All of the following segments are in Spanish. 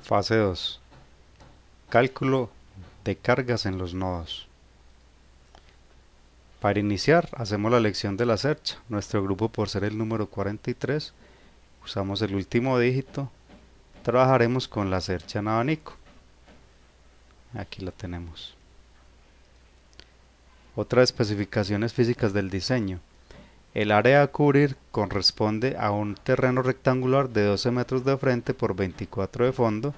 Fase 2. Cálculo de cargas en los nodos. Para iniciar, hacemos la elección de la cercha. Nuestro grupo, por ser el número 43, usamos el último dígito. Trabajaremos con la cercha en abanico. Aquí la tenemos. Otras especificaciones físicas del diseño. El área a cubrir corresponde a un terreno rectangular de 12 metros de frente por 24 de fondo.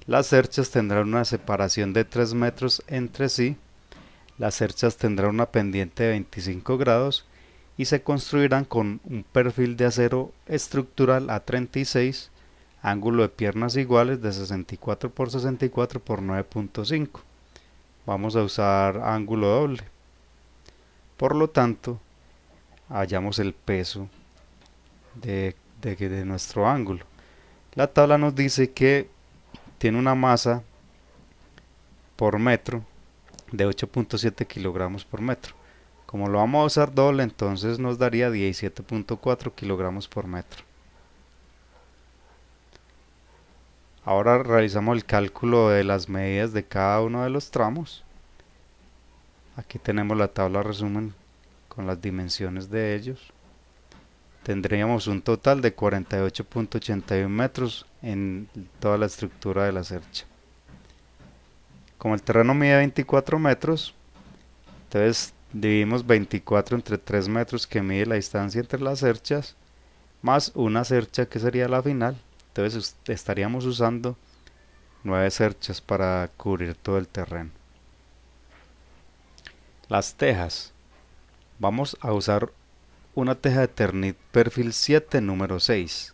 Las cerchas tendrán una separación de 3 metros entre sí. Las cerchas tendrán una pendiente de 25 grados y se construirán con un perfil de acero estructural A36, ángulo de piernas iguales de 64 por 64 por 9.5. Vamos a usar ángulo doble. Por lo tanto, hallamos el peso de nuestro ángulo. La tabla nos dice que tiene una masa por metro de 8.7 kilogramos por metro. Como lo vamos a usar doble, entonces nos daría 17.4 kilogramos por metro. Ahora realizamos el cálculo de las medidas de cada uno de los tramos. Aquí tenemos la tabla resumen con las dimensiones de ellos. Tendríamos un total de 48.81 metros en toda la estructura de la cercha. Como el terreno mide 24 metros, entonces dividimos 24 entre 3 metros que mide la distancia entre las cerchas, más una cercha que sería la final. Entonces estaríamos usando 9 cerchas para cubrir todo el terreno. Las tejas. Vamos a usar una teja de Eternit perfil 7 número 6.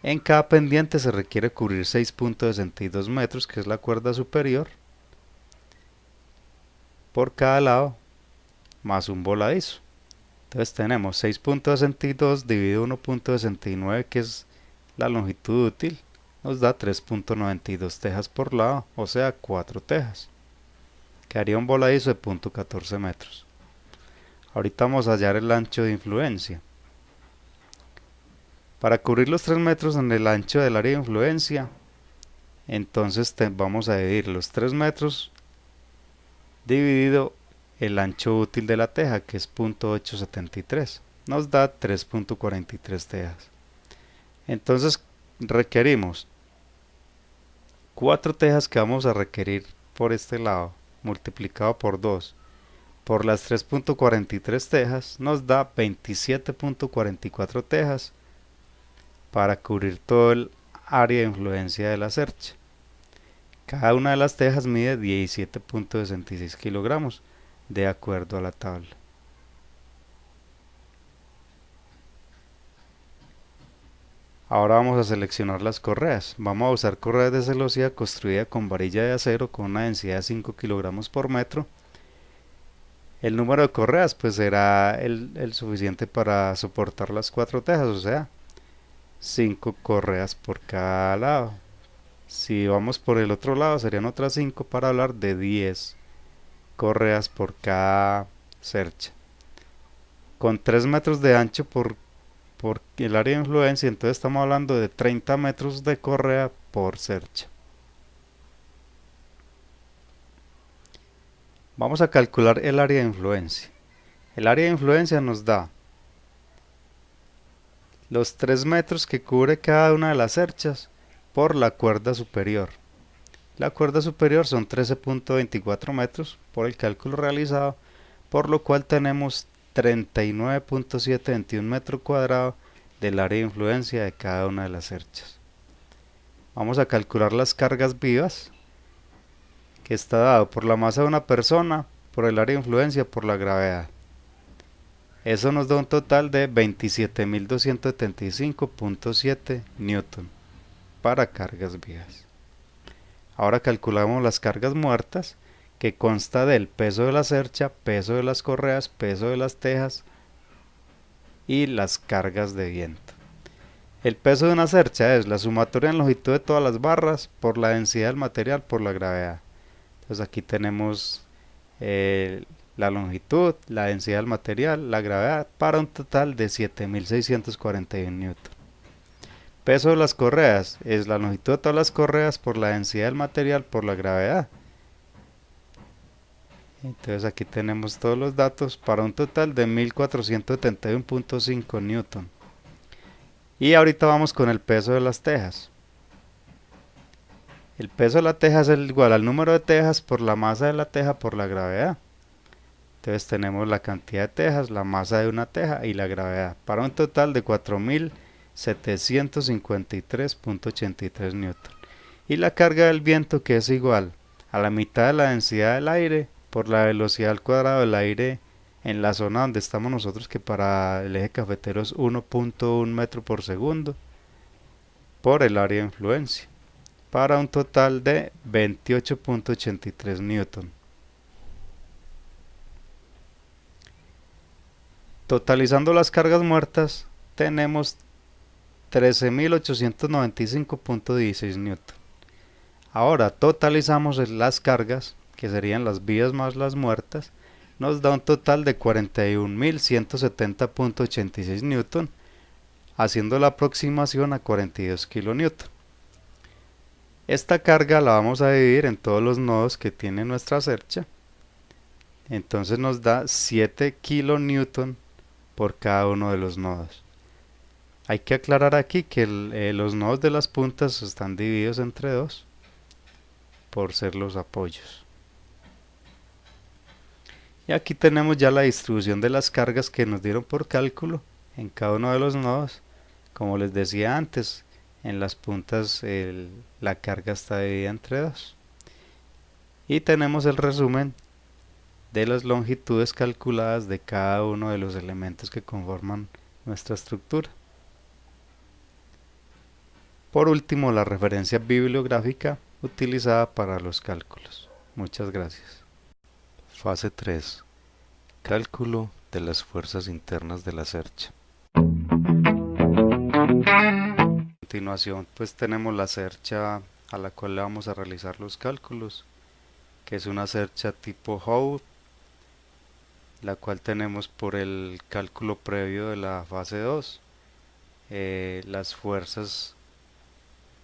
En cada pendiente se requiere cubrir 6.62 metros, que es la cuerda superior, por cada lado, más un voladizo. Entonces tenemos 6.62 dividido 1.69, que es la longitud útil, nos da 3.92 tejas por lado, o sea 4 tejas. Quedaría un voladizo de 0.14 metros. Ahorita vamos a hallar el ancho de influencia. Para cubrir los 3 metros en el ancho del área de influencia, entonces vamos a dividir los 3 metros dividido el ancho útil de la teja, que es 0.873. Nos da 3.43 tejas. Entonces requerimos 4 tejas que vamos a requerir por este lado, multiplicado por 2. Por las 3.43 tejas nos da 27.44 tejas para cubrir todo el área de influencia de la cercha. Cada una de las tejas mide 17.66 kilogramos, de acuerdo a la tabla. Ahora vamos a seleccionar las correas. Vamos a usar correas de celosía construida con varilla de acero con una densidad de 5 kilogramos por metro. El número de correas pues será el suficiente para soportar las 4 tejas, o sea, 5 correas por cada lado. Si vamos por el otro lado serían otras 5 para hablar de 10 correas por cada cercha. Con 3 metros de ancho por el área de influencia, entonces estamos hablando de 30 metros de correa por cercha. Vamos a calcular el área de influencia. El área de influencia nos da los 3 metros que cubre cada una de las cerchas por la cuerda superior. La cuerda superior son 13.24 metros por el cálculo realizado, por lo cual tenemos 39.721 metros cuadrados del área de influencia de cada una de las cerchas. Vamos a calcular las cargas vivas, que está dado por la masa de una persona, por el área de influencia, por la gravedad. Eso nos da un total de 27.275.7 newton para cargas vivas. Ahora calculamos las cargas muertas, que consta del peso de la cercha, peso de las correas, peso de las tejas y las cargas de viento. El peso de una cercha es la sumatoria en longitud de todas las barras por la densidad del material por la gravedad. Entonces aquí tenemos la longitud, la densidad del material, la gravedad, para un total de 7.641 newton. Peso de las correas es la longitud de todas las correas por la densidad del material por la gravedad. Entonces aquí tenemos todos los datos para un total de 1471.5 newton. Y ahorita vamos con el peso de las tejas. El peso de la teja es igual al número de tejas por la masa de la teja por la gravedad. Entonces tenemos la cantidad de tejas, la masa de una teja y la gravedad, para un total de 4753.83 newton. Y la carga del viento, que es igual a la mitad de la densidad del aire por la velocidad al cuadrado del aire en la zona donde estamos nosotros, que para el eje cafetero es 1.1 metro por segundo, por el área de influencia, para un total de 28.83 newton. Totalizando las cargas muertas, tenemos 13.895.16 newton. Ahora totalizamos las cargas, que serían las vivas más las muertas, nos da un total de 41.170.86 newton, haciendo la aproximación a 42 kilonewton. Esta carga la vamos a dividir en todos los nodos que tiene nuestra cercha. Entonces nos da 7 kilonewton por cada uno de los nodos. Hay que aclarar aquí que los nodos de las puntas están divididos entre 2 por ser los apoyos. Y aquí tenemos ya la distribución de las cargas que nos dieron por cálculo en cada uno de los nodos. Como les decía antes, en las puntas la carga está dividida entre 2. Y tenemos el resumen de las longitudes calculadas de cada uno de los elementos que conforman nuestra estructura. Por último, la referencia bibliográfica utilizada para los cálculos. Muchas gracias. Fase 3. Cálculo de las fuerzas internas de la cercha. A continuación, pues tenemos la cercha a la cual le vamos a realizar los cálculos, que es una cercha tipo Howe, la cual tenemos por el cálculo previo de la fase 2, las fuerzas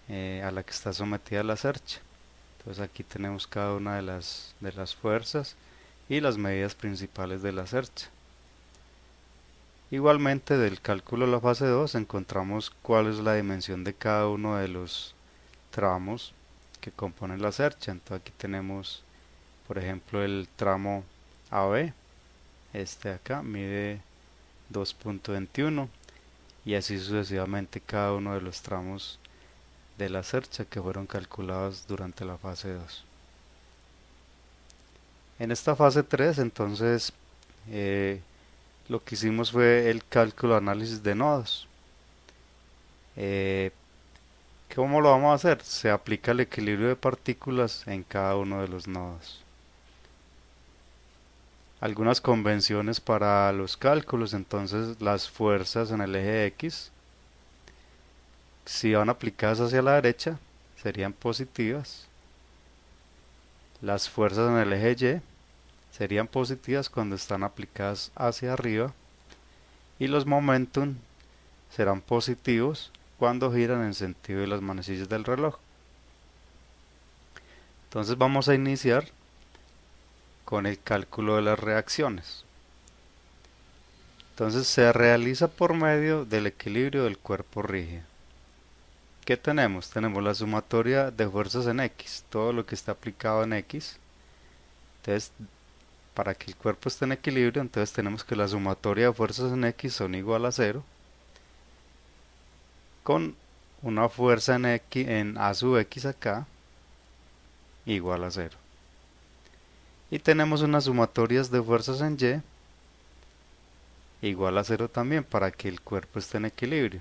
a la que está sometida la cercha. Entonces aquí tenemos cada una de las fuerzas y las medidas principales de la cercha. Igualmente, del cálculo de la fase 2 encontramos cuál es la dimensión de cada uno de los tramos que componen la cercha. Entonces aquí tenemos, por ejemplo, el tramo AB. Este de acá mide 2.21 y así sucesivamente cada uno de los tramos de la cercha que fueron calculados durante la fase 2. En esta fase 3 entonces lo que hicimos fue el cálculo de análisis de nodos. ¿Cómo lo vamos a hacer? Se aplica el equilibrio de partículas en cada uno de los nodos. Algunas convenciones para los cálculos. Entonces las fuerzas en el eje X, si van aplicadas hacia la derecha, serían positivas. Las fuerzas en el eje Y serían positivas cuando están aplicadas hacia arriba. Y los momentum serán positivos cuando giran en sentido de las manecillas del reloj. Entonces vamos a iniciar con el cálculo de las reacciones. Entonces se realiza por medio del equilibrio del cuerpo rígido. ¿Qué tenemos? Tenemos la sumatoria de fuerzas en X, todo lo que está aplicado en X. Entonces, para que el cuerpo esté en equilibrio, entonces tenemos que la sumatoria de fuerzas en X son igual a 0, con una fuerza en X, en A sub X acá, igual a 0. Y tenemos unas sumatorias de fuerzas en Y, igual a 0 también, para que el cuerpo esté en equilibrio.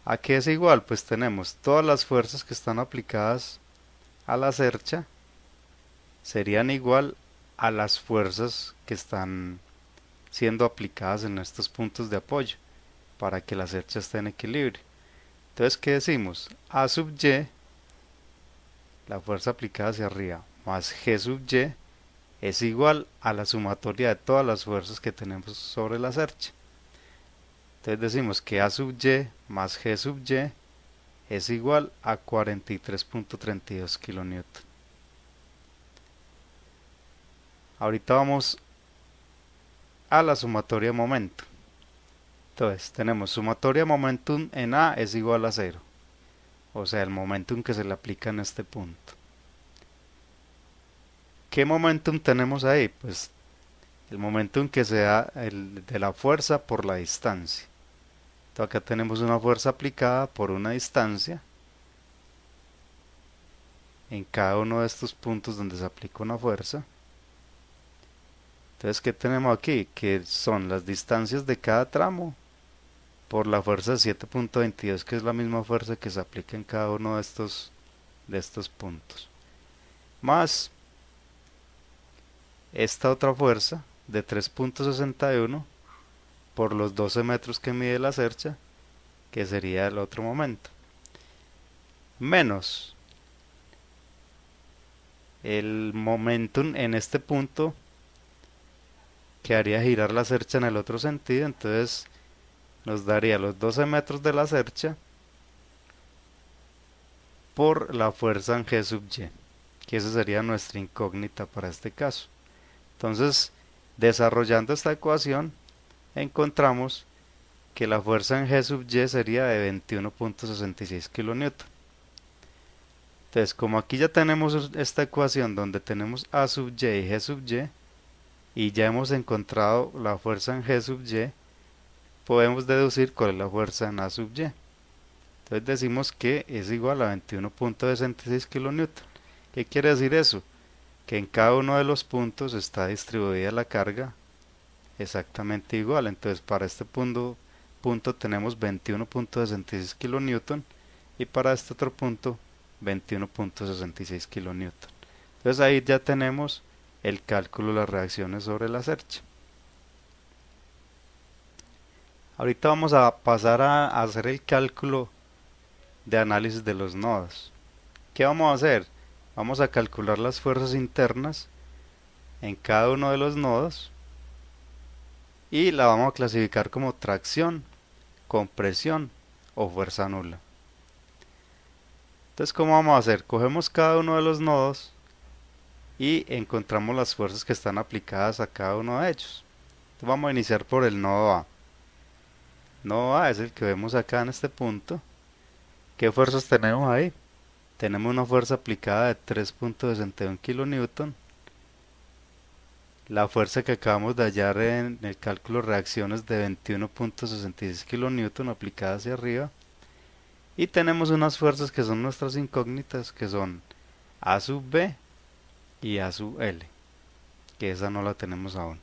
¿A qué es igual? Pues tenemos todas las fuerzas que están aplicadas a la cercha serían igual a las fuerzas que están siendo aplicadas en estos puntos de apoyo para que la cercha esté en equilibrio. Entonces, ¿qué decimos? A sub Y, la fuerza aplicada hacia arriba, más G sub Y es igual a la sumatoria de todas las fuerzas que tenemos sobre la cercha. Entonces decimos que A sub y más G sub y es igual a 43.32 kilonewton. Ahorita vamos a la sumatoria de momento. Entonces tenemos sumatoria momentum en A es igual a 0. O sea, el momentum que se le aplica en este punto. ¿Qué momentum tenemos ahí? Pues el momentum que se da de la fuerza por la distancia. Entonces acá tenemos una fuerza aplicada por una distancia en cada uno de estos puntos donde se aplica una fuerza. Entonces, ¿qué tenemos aquí? Que son las distancias de cada tramo por la fuerza de 7.22, que es la misma fuerza que se aplica en cada uno de estos puntos. Más esta otra fuerza de 3.61 por los 12 metros que mide la cercha, que sería el otro momento. Menos el momentum en este punto que haría girar la cercha en el otro sentido, entonces nos daría los 12 metros de la cercha por la fuerza en G sub y, que esa sería nuestra incógnita para este caso. Entonces, desarrollando esta ecuación, encontramos que la fuerza en G sub y sería de 21.66 kilonewton. Entonces, como aquí ya tenemos esta ecuación donde tenemos A sub y y G sub y ya hemos encontrado la fuerza en G sub y, podemos deducir cuál es la fuerza en A sub y. Entonces decimos que es igual a 21.66 kilonewton. ¿Qué quiere decir eso? Que en cada uno de los puntos está distribuida la carga exactamente igual. Entonces para este punto tenemos 21.66 kilonewton y para este otro punto 21.66 kilonewton. Entonces ahí ya tenemos el cálculo de las reacciones sobre la cercha. Ahorita vamos a pasar a hacer el cálculo de análisis de los nodos. ¿Qué vamos a hacer? Vamos a calcular las fuerzas internas en cada uno de los nodos y la vamos a clasificar como tracción, compresión o fuerza nula. Entonces, ¿cómo vamos a hacer? Cogemos cada uno de los nodos y encontramos las fuerzas que están aplicadas a cada uno de ellos. Entonces, vamos a iniciar por el nodo A. Nodo A es el que vemos acá en este punto. ¿Qué fuerzas tenemos ahí? Tenemos una fuerza aplicada de 3.61 kilonewton. La fuerza que acabamos de hallar en el cálculo de reacciones de 21.66 kilonewton aplicada hacia arriba. Y tenemos unas fuerzas que son nuestras incógnitas, que son A sub B y A sub L, que esa no la tenemos aún.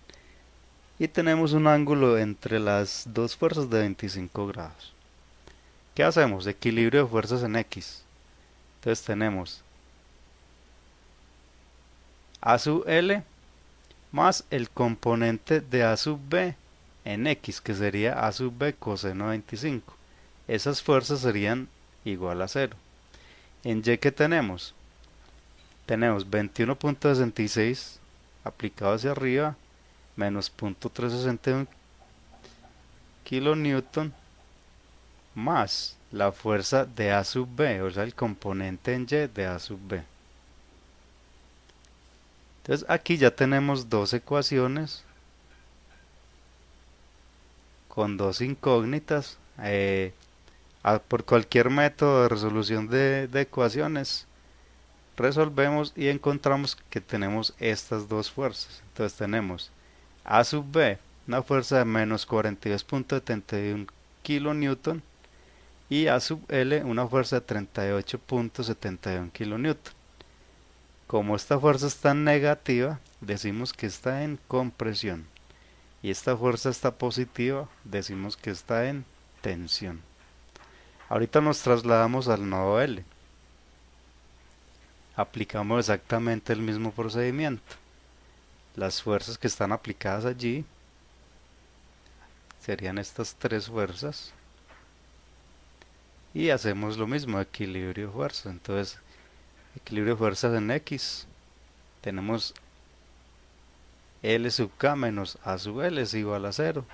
Y tenemos un ángulo entre las dos fuerzas de 25 grados. ¿Qué hacemos? Equilibrio de fuerzas en X. Entonces tenemos A sub L más el componente de A sub B en X, que sería A sub B coseno de 25. Esas fuerzas serían igual a 0. En Y, ¿qué tenemos? Tenemos 21.66 aplicado hacia arriba menos 0.361 kilonewton más la fuerza de A sub B, o sea el componente en Y de A sub B. Entonces aquí ya tenemos dos ecuaciones con dos incógnitas. Por cualquier método de resolución de ecuaciones resolvemos y encontramos que tenemos estas dos fuerzas. Entonces tenemos A sub B, una fuerza de menos 42.71 kilonewton y A sub L, una fuerza de 38.71 kilonewton. Como esta fuerza está negativa, decimos que está en compresión. Y esta fuerza está positiva, decimos que está en tensión. Ahorita nos trasladamos al nodo L. Aplicamos exactamente el mismo procedimiento. Las fuerzas que están aplicadas allí serían estas tres fuerzas. Y hacemos lo mismo, equilibrio de fuerzas. Entonces, equilibrio de fuerzas en X. Tenemos L sub K menos A sub L es igual a 0.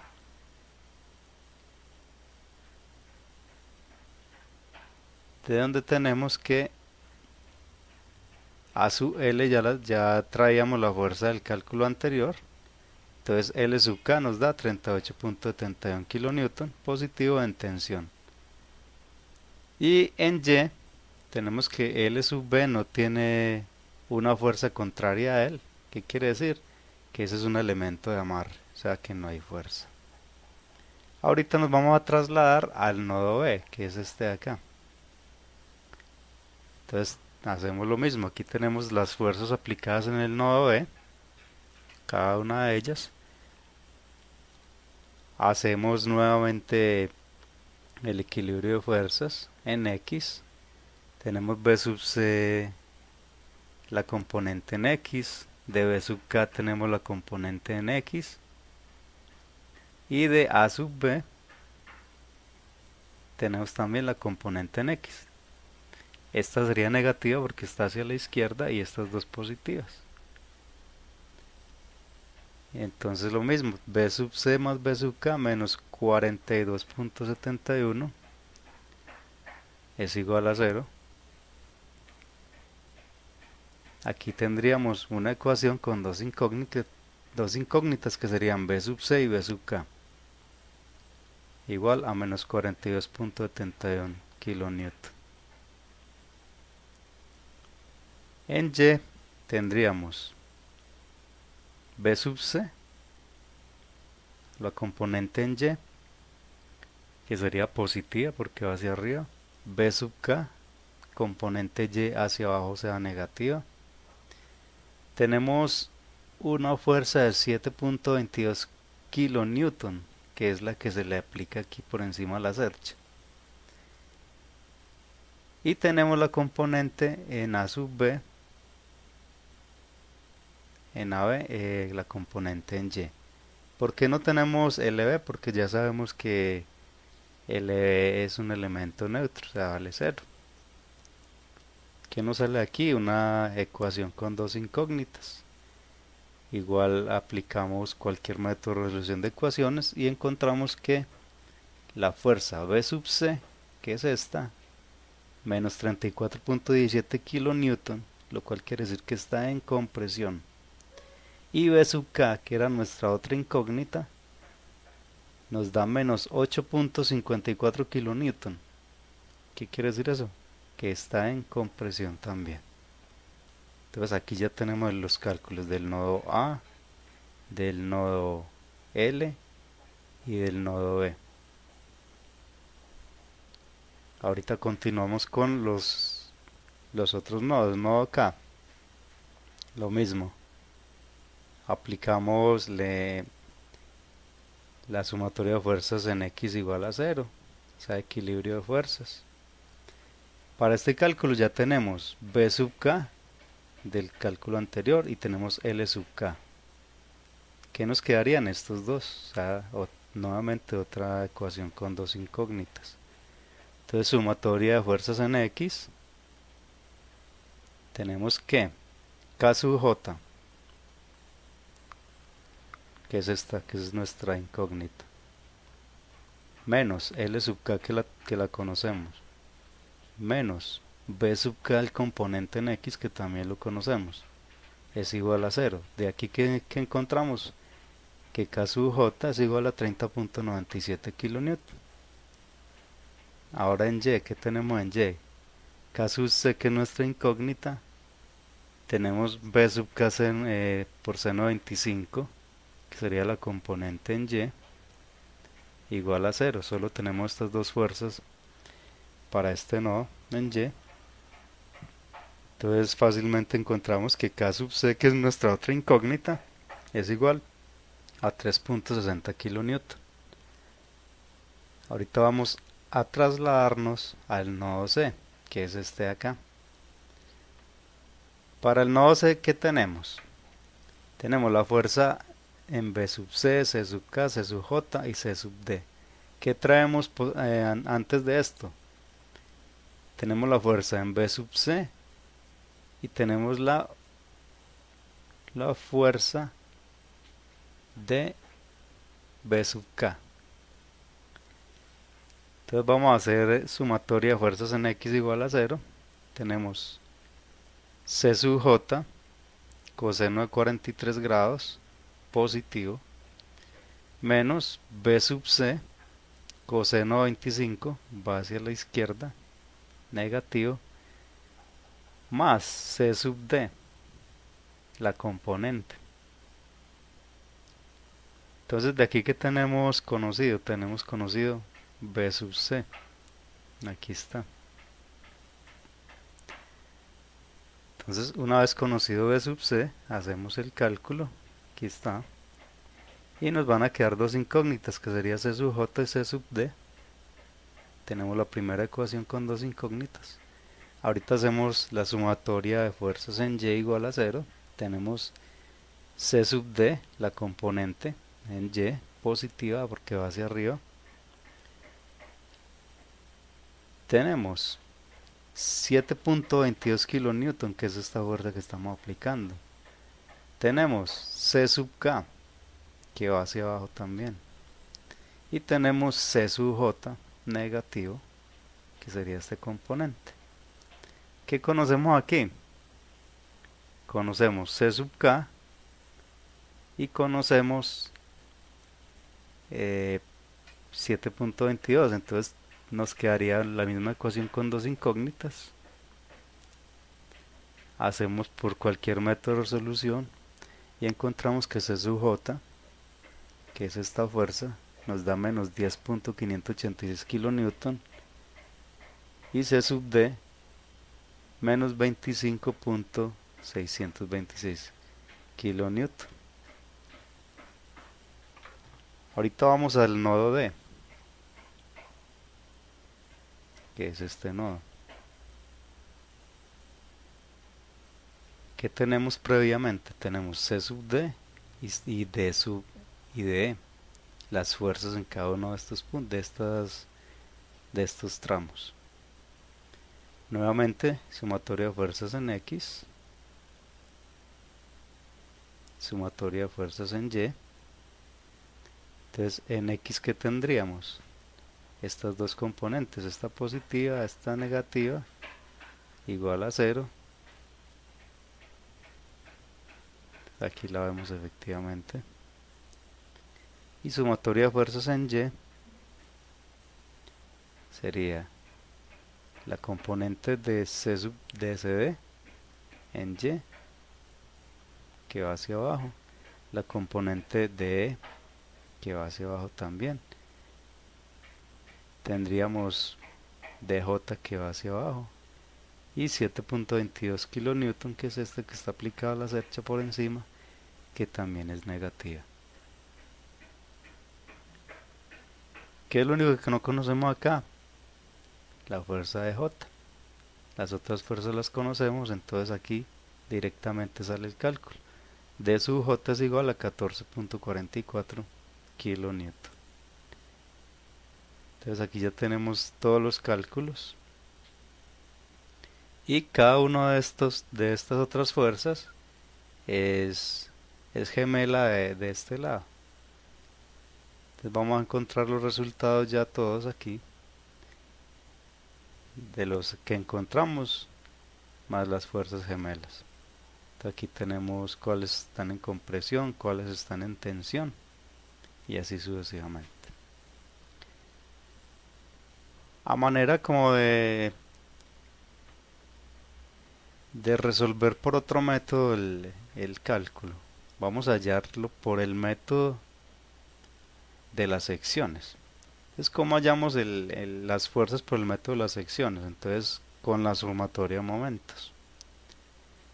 de donde tenemos que A sub L ya traíamos la fuerza del cálculo anterior. Entonces L sub K nos da 38.71 kN positivo en tensión. Y en Y tenemos que L sub B no tiene una fuerza contraria a él. ¿Qué quiere decir? Que ese es un elemento de amarre, o sea que no hay fuerza. Ahorita nos vamos a trasladar al nodo B, que es este de acá. Entonces hacemos lo mismo. Aquí tenemos las fuerzas aplicadas en el nodo B, cada una de ellas. Hacemos nuevamente el equilibrio de fuerzas en X. Tenemos B sub C, la componente en X. De B sub K tenemos la componente en X. Y de A sub B tenemos también la componente en X. Esta sería negativa porque está hacia la izquierda y estas dos positivas. Entonces lo mismo, B sub C más B sub K menos 42.71 es igual a 0. Aquí tendríamos una ecuación con dos incógnitas que serían B sub C y B sub K. Igual a menos 42.71 kN. En Y tendríamos B sub C, la componente en Y, que sería positiva porque va hacia arriba. B sub K, componente Y hacia abajo, o sea negativa. Tenemos una fuerza de 7.22 kN, que es la que se le aplica aquí por encima de la cercha. Y tenemos la componente en A sub B, en AB, la componente en Y. ¿Por qué no tenemos LB? Porque ya sabemos que LB es un elemento neutro, o sea, vale 0. ¿Qué nos sale aquí? Una ecuación con dos incógnitas. Igual aplicamos cualquier método de resolución de ecuaciones y encontramos que la fuerza B sub C, que es esta, menos 34.17 kN, lo cual quiere decir que está en compresión. Y B sub K, que era nuestra otra incógnita, nos da menos 8.54 kN. ¿Qué quiere decir eso? Que está en compresión también. Entonces aquí ya tenemos los cálculos del nodo A, del nodo L y del nodo B. Ahorita continuamos con los otros nodos. Nodo K, lo mismo. Aplicamos la sumatoria de fuerzas en X igual a 0, o sea, equilibrio de fuerzas. Para este cálculo ya tenemos B sub K del cálculo anterior y tenemos L sub K. ¿Qué nos quedarían estos dos? O sea, nuevamente otra ecuación con dos incógnitas. Entonces, sumatoria de fuerzas en X. Tenemos que K sub J, que es esta, que es nuestra incógnita, menos L sub K, que la conocemos, menos B sub K el componente en X, que también lo conocemos, es igual a 0. De aquí que encontramos que K sub J es igual a 30.97 kN. Ahora en Y, ¿qué tenemos en Y? K sub C, que es nuestra incógnita, tenemos B sub K por seno 25, que sería la componente en Y, igual a 0. Solo tenemos estas dos fuerzas para este nodo en Y. Entonces fácilmente encontramos que K sub C, que es nuestra otra incógnita, es igual a 3.60 kN. Ahorita vamos a trasladarnos al nodo C, que es este de acá. Para el nodo C, ¿qué tenemos? Tenemos la fuerza en B sub C, C sub K, C sub J y C sub D. ¿Qué traemos antes de esto? Tenemos la fuerza en B sub C y tenemos la fuerza de B sub K. Entonces vamos a hacer sumatoria de fuerzas en X igual a 0. Tenemos C sub J, coseno de 43 grados, positivo, menos B sub C, coseno de 25, va hacia la izquierda, negativo, más C sub D, la componente. Entonces de aquí que tenemos conocido B sub C, aquí está. Entonces una vez conocido B sub C, hacemos el cálculo, aquí está, y nos van a quedar dos incógnitas que sería C sub J y C sub D. Tenemos la primera ecuación con dos incógnitas. Ahorita hacemos la sumatoria de fuerzas en Y igual a 0. Tenemos C sub D, la componente, en Y positiva porque va hacia arriba. Tenemos 7.22 kilonewton, que es esta fuerza que estamos aplicando. Tenemos C sub K, que va hacia abajo también. Y tenemos C sub J, negativo, que sería este componente. ¿Qué conocemos aquí? Conocemos C sub K y conocemos 7.22, entonces nos quedaría la misma ecuación con dos incógnitas. Hacemos por cualquier método de resolución y encontramos que C sub J, que es esta fuerza, nos da menos 10.586 kilonewton y C sub D menos 25.626 kilonewton. Ahorita vamos al nodo D, que es este nodo. ¿Qué tenemos previamente? Tenemos C sub D y D sub y D, las fuerzas en cada uno de estos puntos, de estos tramos. Nuevamente, sumatoria de fuerzas en X, sumatoria de fuerzas en Y. Entonces, en X, ¿qué tendríamos? Estas dos componentes, esta positiva, esta negativa, igual a 0. Aquí la vemos efectivamente. Y sumatoria de fuerzas en Y sería la componente de C sub DCD en Y, que va hacia abajo, la componente de E, que va hacia abajo también. Tendríamos DJ, que va hacia abajo, y 7.22 kilonewton, que es este que está aplicado a la cercha por encima, que también es negativa. ¿Qué es lo único que no conocemos acá? La fuerza de J. Las otras fuerzas las conocemos, entonces aquí directamente sale el cálculo. D sub J es igual a 14.44 kilonewton. Entonces aquí ya tenemos todos los cálculos. Y cada uno de estas otras fuerzas es gemela de este lado. Entonces vamos a encontrar los resultados ya todos aquí, de los que encontramos más las fuerzas gemelas. Entonces aquí tenemos cuáles están en compresión, cuáles están en tensión y así sucesivamente. A manera como de resolver por otro método el cálculo, vamos a hallarlo por el método de las secciones. Es como hallamos las fuerzas por el método de las secciones. Entonces, con la sumatoria de momentos,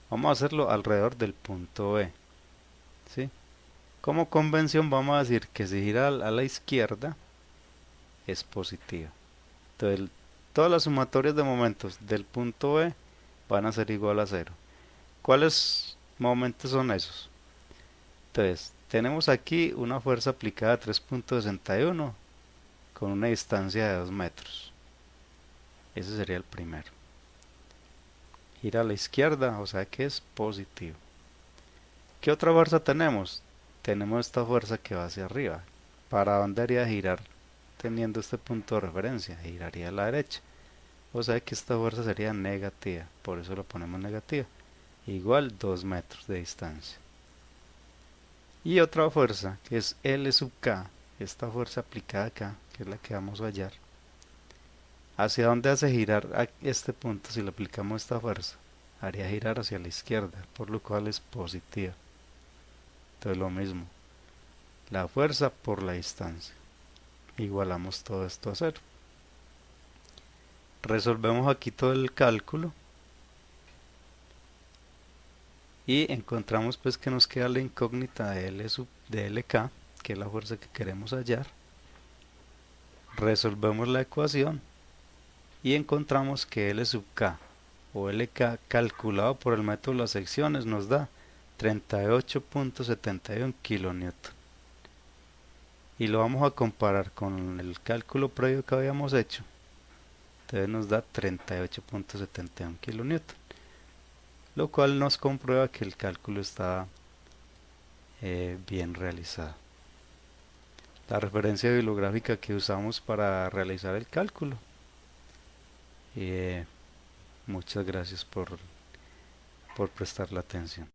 vamos a hacerlo alrededor del punto B, ¿sí? Como convención vamos a decir que si gira a la izquierda es positiva. Entonces todas las sumatorias de momentos del punto B van a ser igual a 0. ¿Cuáles momentos son esos? Entonces tenemos aquí una fuerza aplicada a 3.61 con una distancia de 2 metros. Ese sería el primero. Gira a la izquierda, o sea que es positivo. ¿Qué otra fuerza tenemos? Tenemos esta fuerza que va hacia arriba. ¿Para dónde haría girar teniendo este punto de referencia, giraría a la derecha. O sea que esta fuerza sería negativa, por eso lo ponemos negativa. Igual 2 metros de distancia. Y otra fuerza, que es L sub K, esta fuerza aplicada acá, que es la que vamos a hallar. ¿Hacia dónde hace girar a este punto si le aplicamos esta fuerza? Haría girar hacia la izquierda, por lo cual es positiva. Entonces lo mismo, la fuerza por la distancia. Igualamos todo esto a cero. Resolvemos aquí todo el cálculo y encontramos pues que nos queda la incógnita de LK, que es la fuerza que queremos hallar. Resolvemos la ecuación y encontramos que L sub K o LK calculado por el método de las secciones nos da 38.71 kN. Y lo vamos a comparar con el cálculo previo que habíamos hecho. Entonces nos da 38.71 kN, lo cual nos comprueba que el cálculo está bien realizado. La referencia bibliográfica que usamos para realizar el cálculo. Muchas gracias por prestar la atención.